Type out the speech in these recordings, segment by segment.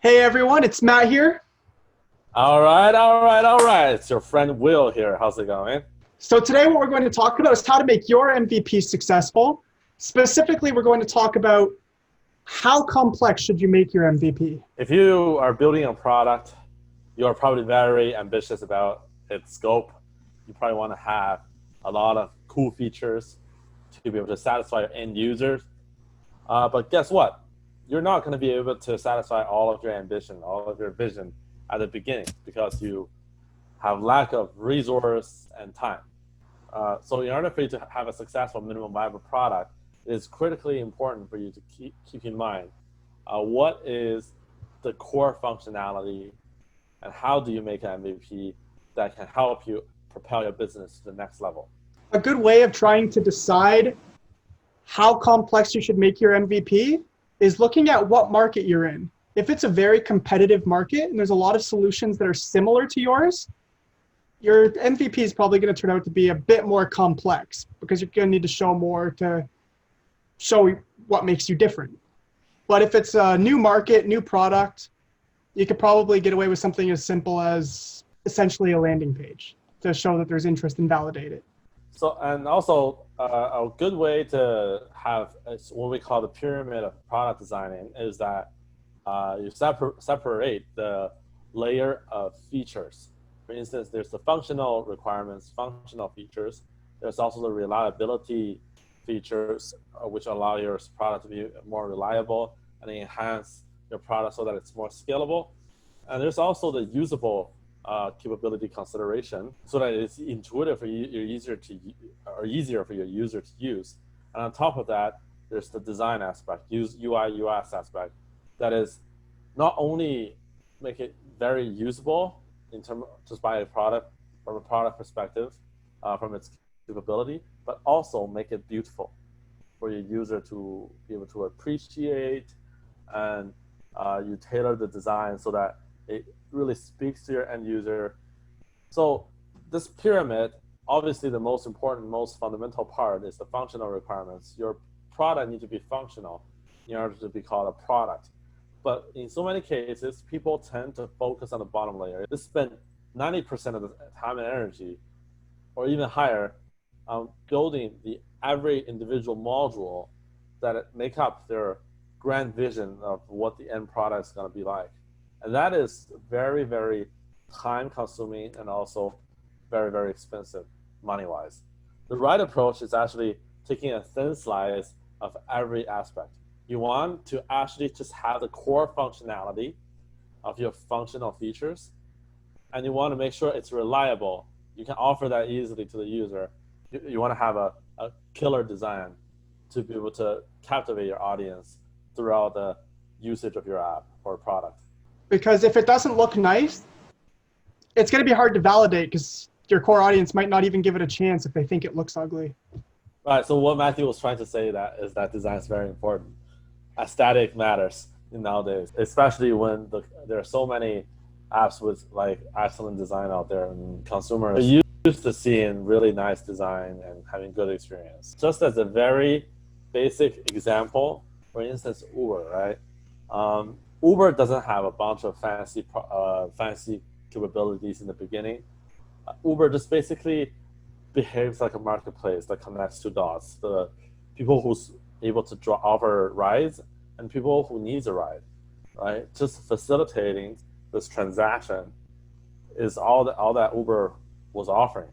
Hey everyone, it's Matt here. All right, all right, all right. It's your friend Will here. How's it going? So today what we're going to talk about is how to make your MVP successful. Specifically, we're going to talk about how complex should you make your MVP. If you are building a product, you are probably very ambitious about its scope. You probably want to have a lot of cool features to be able to satisfy your end users. But guess what? You're not going to be able to satisfy all of your ambition, all of your vision at the beginning because you have lack of resource and time. So in order for you to have a successful minimum viable product, it is critically important for you to keep in mind what is the core functionality and how do you make an MVP that can help you propel your business to the next level. A good way of trying to decide how complex you should make your MVP is looking at what market you're in. If it's a very competitive market and there's a lot of solutions that are similar to yours, your MVP is probably going to turn out to be a bit more complex because you're going to need to show more to show what makes you different. But if it's a new market, new product, you could probably get away with something as simple as essentially a landing page to show that there's interest and validate it. So, and also a good way to have what we call the pyramid of product designing is that you separate the layer of features. For instance, there's the functional requirements, functional features. There's also the reliability features, which allow your product to be more reliable and enhance your product so that it's more scalable. And there's also the usable capability consideration so that it's intuitive for you, easier for your user to use. And on top of that, there's the design aspect, UI, UX aspect, that is not only make it very usable in terms just by a product, from a product perspective, from its capability, but also make it beautiful for your user to be able to appreciate, and you tailor the design so that it really speaks to your end user. So this pyramid, obviously the most important, most fundamental part is the functional requirements. Your product needs to be functional in order to be called a product. But in so many cases, people tend to focus on the bottom layer. They spend 90% of the time and energy, or even higher, on building every individual module that make up their grand vision of what the end product is going to be like. And that is very, very time-consuming and also very, very expensive money-wise. The right approach is actually taking a thin slice of every aspect. You want to actually just have the core functionality of your functional features, and you want to make sure it's reliable. You can offer that easily to the user. You want to have a killer design to be able to captivate your audience throughout the usage of your app or product. Because if it doesn't look nice, it's going to be hard to validate because your core audience might not even give it a chance if they think it looks ugly. Right, so what Matthew was trying to say is that design is very important. Aesthetic matters nowadays, especially when there are so many apps with like excellent design out there, and consumers are used to seeing really nice design and having good experience. Just as a very basic example, for instance, Uber, right? Uber doesn't have a bunch of fancy capabilities in the beginning. Uber just basically behaves like a marketplace that connects two dots: the people who's able to offer rides and people who needs a ride, right? Just facilitating this transaction is all that Uber was offering,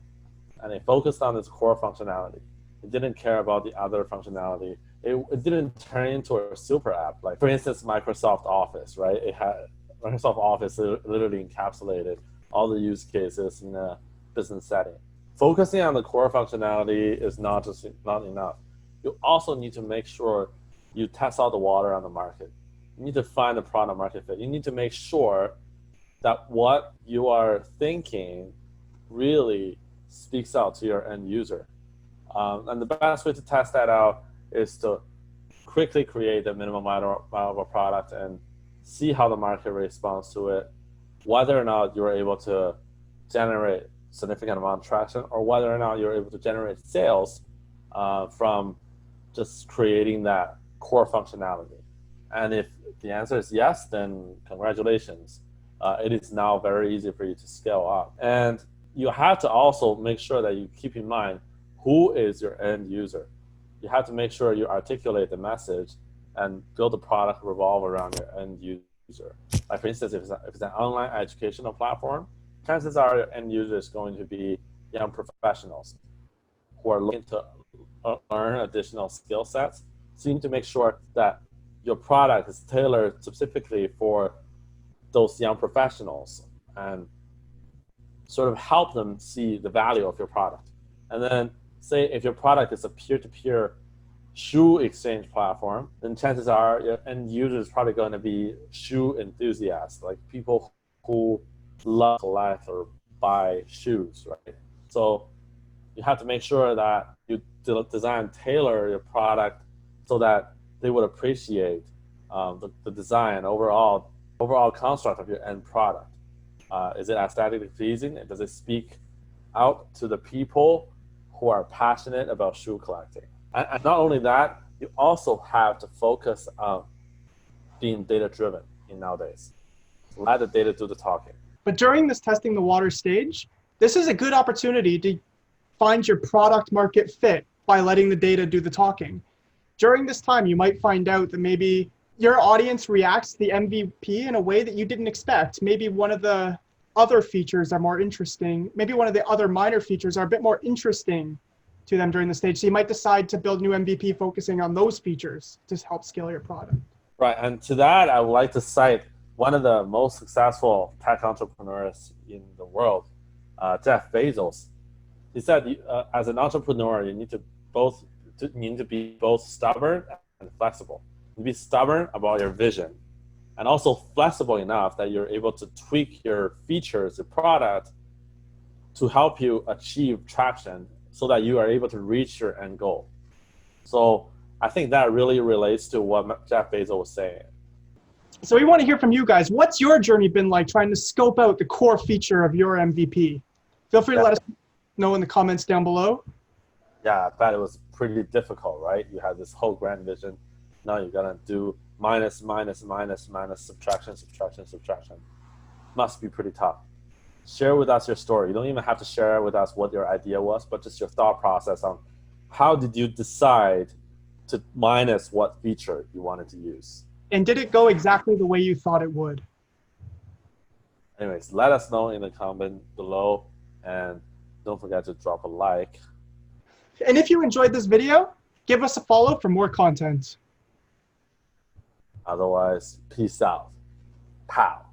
and it focused on its core functionality. It didn't care about the other functionality. It didn't turn into a super app. Like, for instance, Microsoft Office, right? It had Microsoft Office literally encapsulated all the use cases in a business setting. Focusing on the core functionality is not enough. You also need to make sure you test out the water on the market. You need to find the product market fit. You need to make sure that what you are thinking really speaks out to your end user. And the best way to test that out is to quickly create a minimum viable product and see how the market responds to it, whether or not you're able to generate significant amount of traction, or whether or not you're able to generate sales from just creating that core functionality. And if the answer is yes, then congratulations. It is now very easy for you to scale up. And you have to also make sure that you keep in mind who is your end user. You have to make sure you articulate the message and build a product revolve around your end user. Like for instance, if it's an online educational platform, chances are your end user is going to be young professionals who are looking to learn additional skill sets. So you need to make sure that your product is tailored specifically for those young professionals and sort of help them see the value of your product. And then say if your product is a peer-to-peer shoe exchange platform, then chances are your end user is probably going to be shoe enthusiasts, like people who love to collect or buy shoes, right? So you have to make sure that you design tailor your product so that they would appreciate the design overall construct of your end product. Is it aesthetically pleasing? Does it speak out to the people who are passionate about shoe collecting? And not only that, you also have to focus on being data-driven nowadays. Let the data do the talking. But during this testing the water stage, this is a good opportunity to find your product market fit by letting the data do the talking. During this time, you might find out that maybe your audience reacts to the MVP in a way that you didn't expect. Maybe one of the other features are more interesting. Maybe one of the other minor features are a bit more interesting to them during the stage. So you might decide to build new MVP focusing on those features to help scale your product. Right, and to that, I would like to cite one of the most successful tech entrepreneurs in the world, Jeff Bezos. He said, as an entrepreneur, you need to be both stubborn and flexible. You be stubborn about your vision, and also flexible enough that you're able to tweak your features, your product, to help you achieve traction so that you are able to reach your end goal. So I think that really relates to what Jeff Bezos was saying. So we want to hear from you guys. What's your journey been like trying to scope out the core feature of your MVP? Feel free to let us know in the comments down below. Yeah, I bet it was pretty difficult, right? You had this whole grand vision. Now you're going to do minus, minus, minus, minus, subtraction, subtraction, subtraction. Must be pretty tough. Share with us your story. You don't even have to share with us what your idea was, but just your thought process on how did you decide to minus what feature you wanted to use. And did it go exactly the way you thought it would? Anyways, let us know in the comment below, and don't forget to drop a like. And if you enjoyed this video, give us a follow for more content. Otherwise, peace out. Pow.